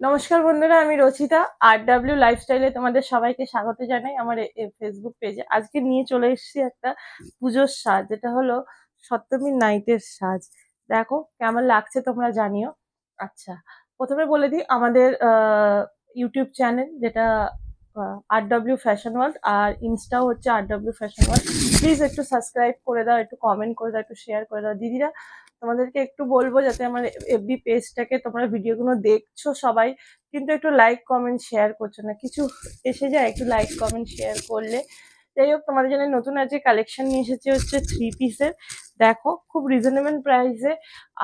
নমস্কার বন্ধুরা, আমি রচিতা। RW লাইফস্টাইলে তোমাদের সবাইকে স্বাগত জানাই আমার ফেসবুক পেজে। আজকে নিয়ে চলে এসেছি একটা পুজোর সাজ, যেটা হলো সপ্তমীর নাইটের সাজ। দেখো কেমন লাগছে তোমরা জানিও। আচ্ছা, প্রথমে বলে দিই আমাদের ইউটিউব চ্যানেল, যেটা RW ফ্যাশন ওয়ার্ল্ড, আর ইনস্টাও হচ্ছে RW ফ্যাশন ওয়ার্ল্ড। প্লিজ একটু সাবস্ক্রাইব করে দাও, একটু কমেন্ট করে দাও, একটু শেয়ার করে দাও। দিদিরা, তোমাদেরকে একটু বলবো যাতে আমার এফবি পেজটাকে, তোমরা ভিডিওগুলো দেখছো সবাই, কিন্তু একটু লাইক কমেন্ট শেয়ার করছো না। কিছু এসে যায়, একটু লাইক কমেন্ট শেয়ার করলে। যাই হোক, তোমাদের জন্য নতুন আজকে কালেকশন নিয়ে এসেছি হচ্ছে 3 পিসের। দেখো খুব রিজনেবল প্রাইসে।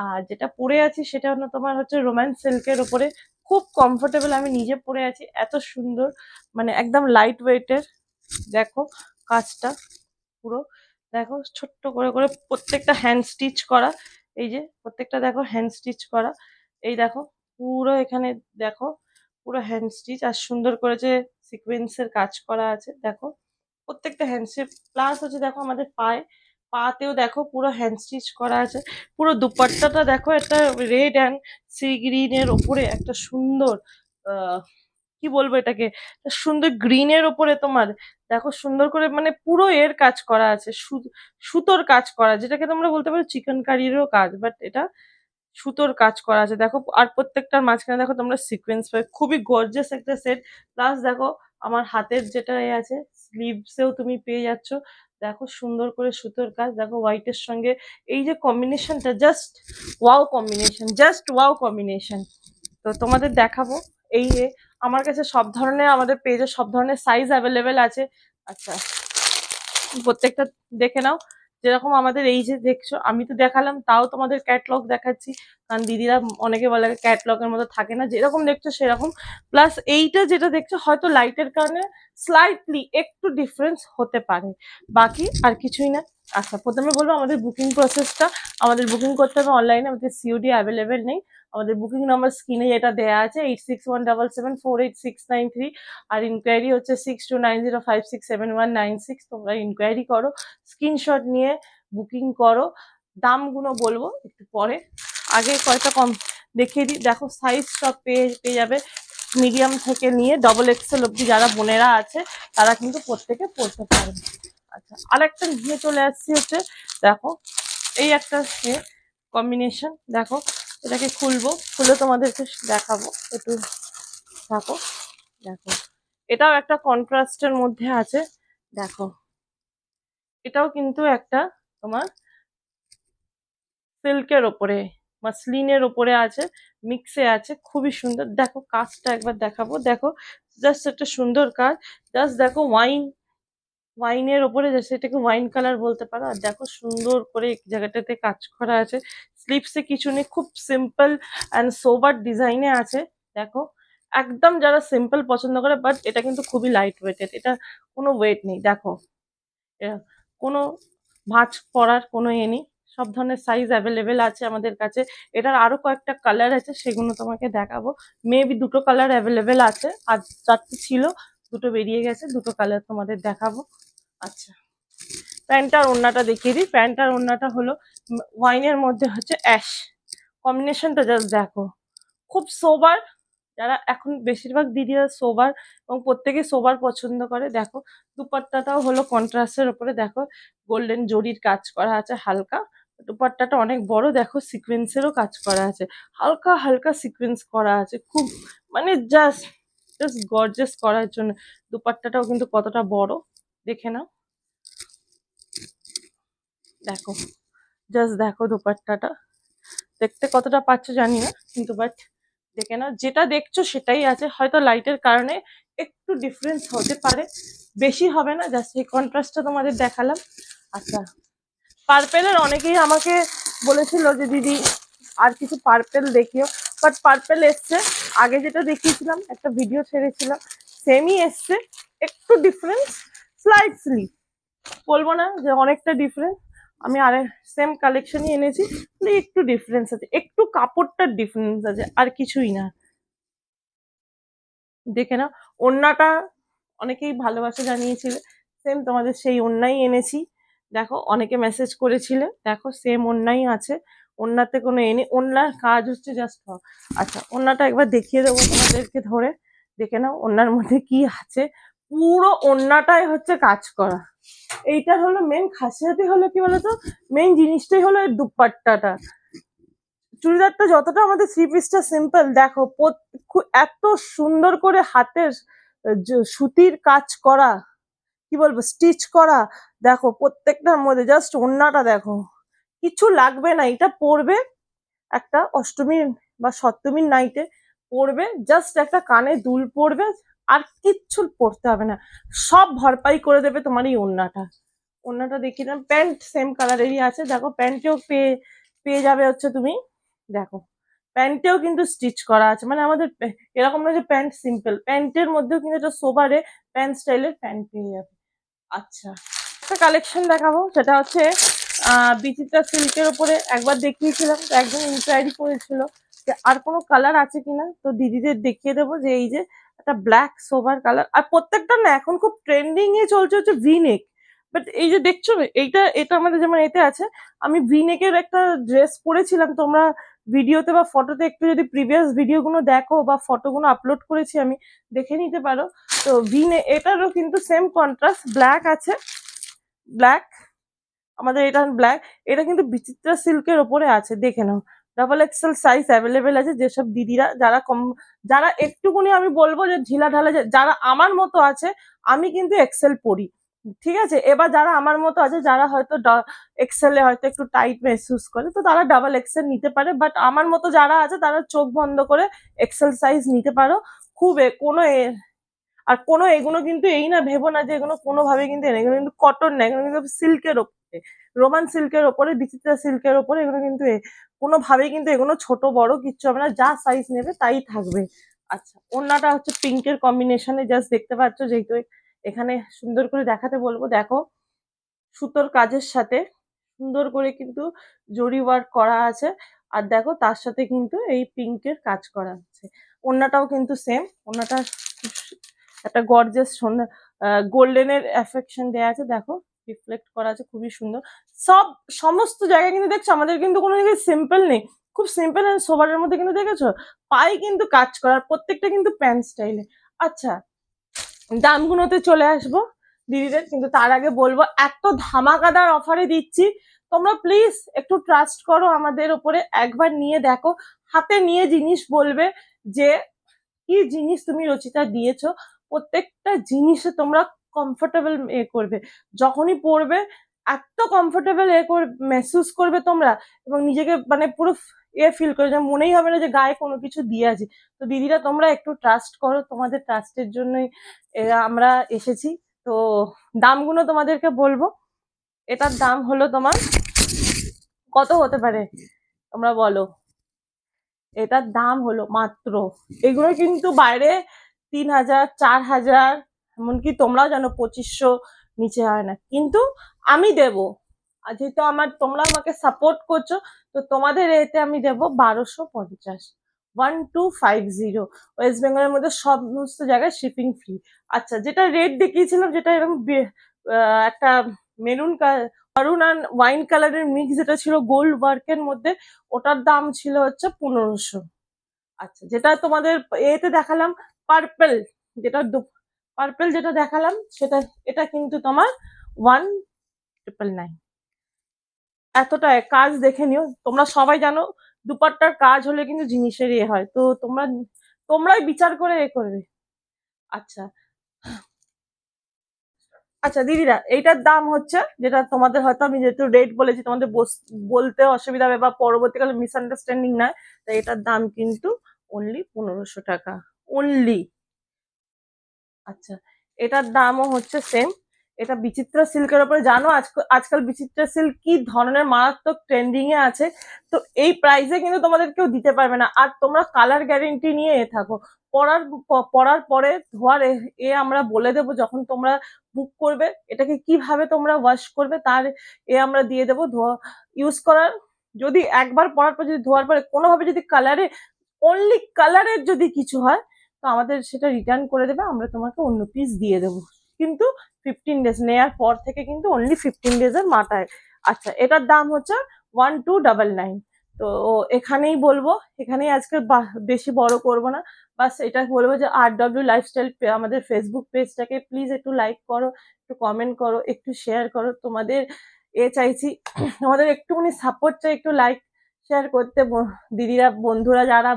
আর যেটা পরে আছি সেটা হলো তোমার হচ্ছে রোম্যান্স সিল্কের ওপরে, খুব কমফোর্টেবল। আমি নিজে পরে আছি, এত সুন্দর, মানে একদম লাইট ওয়েটের। দেখো কাজটা পুরো, দেখো ছোট্ট করে করে প্রত্যেকটা হ্যান্ড স্টিচ করা। এই যে প্রত্যেকটা দেখো হ্যান্ড স্টিচ করা। এই দেখো পুরো এখানে, দেখো পুরো হ্যান্ড স্টিচ, আর সুন্দর করে যে সিকোয়েন্সের কাজ করা আছে। দেখো প্রত্যেকটা হ্যান্ড স্টিচ, প্লাস হচ্ছে দেখো আমাদের পাতেও দেখো পুরো হ্যান্ড স্টিচ করা আছে। পুরো দুপাট্টাটা দেখো, একটা রেড অ্যান্ড সি গ্রিনের ওপরে একটা সুন্দর, কি বলবো এটাকে, একটা সুন্দর গ্রিনের ওপরে তোমার দেখো সুন্দর করে, মানে পুরো এর কাজ করা আছে, সুতোর কাজ করা, যেটাকে তোমরা বলতে পারো চিকেন কারিরও কাজ, বাট এটা সুতোর কাজ করা আছে। দেখো আর প্রত্যেকটার মাঝখানে দেখো তোমরা সিকোয়েন্স পাবে, খুবই গর্জিয়াস একটা সেট। প্লাস দেখো আমার হাতের যেটা এ আছে, স্লিভসেও তুমি পেয়ে যাচ্ছ। দেখো সুন্দর করে সুতোর কাজ, দেখো হোয়াইটের সঙ্গে এই যে কম্বিনেশনটা, just wow combination, just wow combination. তো তোমাদের দেখাবো এই যে, আমার কাছে সব ধরনের, আমাদের পেজে সব ধরনের সাইজ অ্যাভেলেবেল আছে। আচ্ছা, প্রত্যেকটা দেখে নাও। যেরকম আমাদের এই যে দেখছো, আমি তো দেখালাম, তাও তোমাদের ক্যাটলগ দেখাচ্ছি, কারণ দিদিরা অনেকে বলে ক্যাটলগের মতো থাকে না, যেরকম দেখছো সেরকম। প্লাস এইটা যেটা দেখছো, হয়তো লাইটের কারণে স্লাইটলি একটু ডিফারেন্স হতে পারে, বাকি আর কিছুই না। আচ্ছা, প্রথমে বলবো আমাদের বুকিং প্রসেসটা। আমাদের বুকিং করতে হবে অনলাইনে, আমাদের সিওডি অ্যাভেলেবেল নেই। আমাদের বুকিং নাম্বার স্ক্রিনে যেটা দেওয়া আছে, 8617748693। আর ইনকোয়ারি হচ্ছে 6290567196। তোমরা ইনকোয়ারি করো, স্ক্রিনশট নিয়ে বুকিং করো। দামগুলো বলবো একটু পরে, আগে কয়টা কম দেখিয়ে দিই। দেখো সাইজ সব পেয়ে যাবে, মিডিয়াম থেকে নিয়ে XXL অব্দি। যারা বোনেরা আছে তারা কিন্তু প্রত্যেকে পড়তে পারবে। আচ্ছা, আরেকটা নিয়ে চলে আসছি হচ্ছে, দেখো এই একটা কম্বিনেশন। দেখো এটাকে খুলবো, খুলে তোমাদেরকে দেখাবো একটু। দেখো, দেখো এটাও একটা কন্ট্রাস্টের মধ্যে আছে। দেখো এটাও কিন্তু একটা তোমার সিল্কের ওপরে, মাসলিনের ওপরে আছে, মিক্সে আছে, খুবই সুন্দর। দেখো কাজটা একবার দেখাবো, দেখো জাস্ট একটা সুন্দর কাজ। জাস্ট দেখো ওয়াইনের ওপরে, জাস্ট এটাকে ওয়াইন কালার বলতে পারো। আর দেখো সুন্দর করে এই জায়গাটাতে কাজ করা আছে। স্লিপসে কিছু নেই, খুব সিম্পল অ্যান্ড সোবার ডিজাইনে আছে। দেখো একদম যারা সিম্পল পছন্দ করে, বাট এটা কিন্তু খুবই লাইট ওয়েটেড, এটা কোনো ওয়েট নেই। দেখো কোনো ভাঁজ পড়ার কোনো এ নেই। সব ধরনের সাইজ অ্যাভেলেবেল আছে আমাদের কাছে। এটার আরো কয়েকটা কালার আছে, সেগুলো তোমাকে দেখাবো। মেবি দুটো কালার অ্যাভেলেবেল আছে, আর চারটে ছিল, দুটো বেরিয়ে গেছে, দুটো কালার তোমাদের দেখাবো। আচ্ছা, প্যান্ট আর ওড়নাটা দেখিয়ে দিই। প্যান্ট আর ওড়নাটা হলো ওয়াইনের মধ্যে হচ্ছে অ্যাশ কম্বিনেশনটা, জাস্ট দেখো খুব সোবার। যারা এখন বেশিরভাগ দিদিরা সোবার, এবং প্রত্যেকে সোবার পছন্দ করে। দেখো দুপাট্টাটাও হলো কন্ট্রাস্টের উপরে, দেখো গোল্ডেন জরির কাজ করা আছে হালকা। দুপাট্টাটা অনেক বড়, দেখো সিকোয়েন্সেরও কাজ করা আছে, হালকা হালকা সিকোয়েন্স করা আছে, খুব মানে জাস্ট জাস্ট গর্জাস করার জন্য। দুপাট্টাটাও কিন্তু কতটা বড় দেখে নাও। দেখো জাস্ট দেখো দুপাট্টাটা দেখতে কতটা পাচ্ছ জানি না, কিন্তু বাট দেখে না, যেটা দেখছো সেটাই আছে। হয়তো লাইটের কারণে একটু ডিফারেন্স হতে পারে, বেশি হবে না, জাস্ট এই কন্ট্রাস্টটা তোমাদের দেখালাম। আচ্ছা, পার্পেলের অনেকেই আমাকে বলেছিল যে দিদি আর কিছু পার্পেল দেখিও, বাট পার্পেল এসছে, আগে যেটা দেখিয়েছিলাম একটা ভিডিও ছেড়েছিলাম, সেমই এসছে, একটু ডিফারেন্স স্লাইটলি, বলবো না যে অনেকটা ডিফারেন্স। আমি আরে সেম কালেকশনই এনেছি, একটু ডিফারেন্স আছে, একটু কাপড়টার ডিফারেন্স আছে, আর কিছুই না। দেখে না, ওড়নাটা অনেকেই ভালোবাসা জানিয়েছিলে, সেম তোমাদের সেই ওড়নাই এনেছি। দেখো অনেকে মেসেজ করেছিলে, দেখো সেম ওড়নাই আছে। ওড়নাতে কোনো এনে, ওড়নার কাজ হচ্ছে জাস্ট। আচ্ছা ওড়নাটা একবার দেখিয়ে দেবো তোমাদেরকে, ধরে দেখে নাও ওড়নার মধ্যে কি আছে। পুরো ওড়নাটাই হচ্ছে কাজ করা। এইটা হলো মেন খাসিয়াতি, হলো কি বলতো, মেন জিনিসটাই হলো এই দুপাট্টাটা। চুড়িদারটা যতটা আমাদের থ্রি পিসটা সিম্পল, দেখো এত সুন্দর করে হাতের সুতির কাজ করা, কি বলবো, স্টিচ করা। দেখো প্রত্যেকটার মধ্যে জাস্ট ওড়নাটা দেখো, কিছু লাগবে না। এটা পরবে একটা অষ্টমীর বা সপ্তমীর নাইটে পরবে, জাস্ট একটা কানে দুল পরবে, আর কিচ্ছু পরতে হবে না, সব ভরপাই করে দেবে তোমার এই ওড়নাটা। ওড়নাটা দেখিয়ে দিলাম। প্যান্ট সেম কালারেরই আছে, দেখো প্যান্টেও পেয়ে পেয়ে যাবে হচ্ছে তুমি, দেখো প্যান্টেও কিন্তু স্টিচ করা আছে। মানে আমাদের এরকম না যে প্যান্ট সিম্পল, প্যান্টের মধ্যেও কিন্তু একটা সোবারে প্যান্ট স্টাইলের প্যান্ট পেয়ে যাবে। আচ্ছা একটা কালেকশন দেখাবো, সেটা হচ্ছে বিচিত্রা সিল্কের উপরে একবার দেখিয়েছিলাম, তো একজন ইনকোয়ারি করেছিল যে আর কোনো কালার আছে কিনা, তো দিদিদের দেখিয়ে দেবো যে এই যে একটা ব্ল্যাক সোভার কালার। আর প্রত্যেকটা না এখন খুব ট্রেন্ডিং এ চলছে হচ্ছে ভিনেক। বাট এই যে দেখছো এইটা, এটা আমাদের যেমন এতে আছে, আমি ভিনেকের একটা ড্রেস পরেছিলাম, তোমরা ভিডিওতে বা ফটোতে একটু যদি প্রিভিয়াস ভিডিওগুলো দেখো বা ফটোগুলো আপলোড করেছি আমি, দেখে নিতে পারো। তো এটারও কিন্তু সেম কন্ট্রাস্ট ব্ল্যাক আছে, ব্ল্যাক, আমাদের এটা ব্ল্যাক। এটা কিন্তু বিচিত্রা সিল্কের ওপরে আছে, দেখে নাও। ডাবল এক্সেল সাইজ অ্যাভেলেবেল আছে। যেসব দিদিরা যারা যারা একটুকুনি আমি বলবো যে ঢিলা ঢালা, যারা আমার মতো আছে, আমি কিন্তু এক্সেল পরি, ঠিক আছে। এবার যারা আমার মতো আছে, যারা হয়তো এক্সেলে হয়তো একটু টাইট মেহসুস করে, তো তারা ডাবল এক্সেল নিতে পারে। বাট আমার মতো যারা আছে তারা চোখ বন্ধ করে এক্সেল সাইজ নিতে পারো। খুব কোনো আর কোনো এগুলো কিন্তু এই না ভেবো না যে এগুলো কোনোভাবে কিন্তু এগুলো কিন্তু কটন না, এগুলো কিন্তু সিল্কের ওপরে, রোমান সিল্কের ওপরে, বিচিত্রা সিল্কের ওপরে। এগুলো কিন্তু কোনোভাবেই কিন্তু এগুলো ছোট বড় কিচ্ছু হবে না, যা সাইজ নেবে তাই থাকবে। আচ্ছা ওড়নাটা হচ্ছে পিঙ্কের কম্বিনেশনে, জাস্ট দেখতে পাচ্ছ, যেহেতু এখানে সুন্দর করে দেখাতে বলবো, দেখো সুতোর কাজের সাথে সুন্দর করে কিন্তু জরি ওয়ার্ক করা আছে। আর দেখো তার সাথে কিন্তু এই পিঙ্কের কাজ করা আছে। ওড়নাটাও কিন্তু সেম, ওড়নাটা একটা গর্জিয়াস গোল্ডেনের এফেকশন দেওয়া আছে, দেখো রিফ্লেক্ট করা আছে, খুবই সুন্দর। সমস্ত জায়গায় কিন্তু দেখছো আমাদের কিন্তু কোনো জায়গায় সিম্পল নেই, খুব সিম্পল এন্ড সোবারের মধ্যে কিন্তু দেখেছো পাই কিন্তু কাজ করার, প্রত্যেকটা কিন্তু প্যান্ট স্টাইলে। আচ্ছা দামগুলোতে চলে আসবো দিদিদের, কিন্তু তার আগে বলবো এত ধামাকাদার অফারে দিচ্ছি, তোমরা প্লিজ একটু ট্রাস্ট করো আমাদের ওপরে, একবার নিয়ে দেখো, হাতে নিয়ে জিনিস বলবে যে কি জিনিস তুমি রচিতা দিয়েছো। প্রত্যেকটা জিনিসে তোমরা কমফোর্টেবল করবে, যখনই পড়বে এত কমফোর্টেবল মেহসুস করবে তোমরা, এবং নিজেকে মানে পুরো ফিল করে, যে মনেই হবে না যে গায়ে কোনো কিছু দিয়ে আছে। তো দিদিরা তোমরা একটু ট্রাস্ট করো, তোমাদের ট্রাস্টের জন্যই আমরা এসেছি। তো দামগুলো তোমাদেরকে বলবো, এটার দাম হলো তোমার কত হতে পারে তোমরা বলো। এটার দাম হলো মাত্র, এগুলো কিন্তু বাইরে 3,000 4,000, এমনকি তোমরাও জানো 2500 নিচে হয় না, কিন্তু আমি দেব, আর যেহেতু তোমরা আমাকে সাপোর্ট করছো, তো তোমাদের এতে আমি দেব 1250, 1250। ওয়েস্ট বেঙ্গলের মধ্যে সমস্ত জায়গায় শিপিং ফ্রি। আচ্ছা যেটা রেট দেখিয়েছিলাম, যেটা এরকম একটা মেরুন মারুন আর ওয়াইন কালারের মিক্স, যেটা ছিল গোল্ড ওয়ার্কের মধ্যে, ওটার দাম ছিল হচ্ছে 1500। আচ্ছা যেটা তোমাদের এতে দেখালাম পার্পেল, যেটা পার্পেল যেটা দেখালাম সেটা, এটা কিন্তু তোমার 1999। এতটা কাজ দেখে নিও, তোমরা সবাই জানো দুপাট্টার কাজ হলে কিন্তু জিনিসের হয়, তো তোমরাই বিচার করে করবে। আচ্ছা আচ্ছা দিদিরা, এইটার দাম হচ্ছে, যেটা তোমাদের হয়তো আমি যেহেতু রেট বলেছি তোমাদের বলতে অসুবিধা হবে বা পরবর্তীকালে মিসআন্ডারস্ট্যান্ডিং নয়, তাই এটার দাম কিন্তু অনলি 1500 টাকা অনলি। আচ্ছা এটার দামও হচ্ছে সেম। এটা বিচিত্রা সিল্কের উপরে, জানো আজকাল বিচিত্রা সিল্ক কি ধরনের মারাত্মক ট্রেন্ডিং এ আছে, তো এই প্রাইসে কিন্তু তোমাদের কেউ দিতে পারবে না। আর তোমরা কালার গ্যারেন্টি নিয়ে থাকো, পরার পরে ধোয়ার আমরা বলে দেবো, যখন তোমরা বুক করবে এটাকে কিভাবে তোমরা ওয়াশ করবে তার আমরা দিয়ে দেবো ধোয়া ইউজ করার। যদি একবার পরার পর যদি ধোয়ার পরে কোনোভাবে যদি অনলি কালারের যদি কিছু হয়, তো আমাদের সেটা রিটার্ন করে দেবে, আমরা তোমাকে অন্য পিস দিয়ে দেবো, কিন্তু 15 ডেজ নেয়ার পর থেকে কিন্তু অনলি 15 ডেজের মাথায়। আচ্ছা এটার দাম হচ্ছে 1299। তো এখানেই বলবো, এখানেই আজকে বেশি বড় করব না, বাস এটা বলবো যে RW লাইফস্টাইল আমাদের ফেসবুক পেজটাকে প্লিজ একটু লাইক করো, একটু কমেন্ট করো, একটু শেয়ার করো। তোমাদের চাইছি, তোমাদের একটুখানি সাপোর্ট চাই, একটু লাইক শেয়ার করতে। দিদিরা বন্ধুরা যারা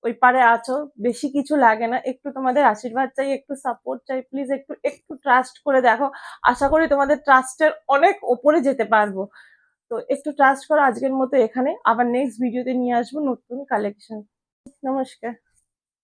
ওই পারে আছো, বেশি কিছু লাগে না, একটু তোমাদের আশীর্বাদ চাই, একটু সাপোর্ট চাই, প্লিজ একটু একটু ট্রাস্ট করে দেখো। আশা করি তোমাদের ট্রাস্টের অনেক ওপরে যেতে পারবো। তো একটু ট্রাস্ট করো। আজকের মতো এখানে, আবার নেক্সট ভিডিওতে নিয়ে আসবো নতুন কালেকশন। নমস্কার।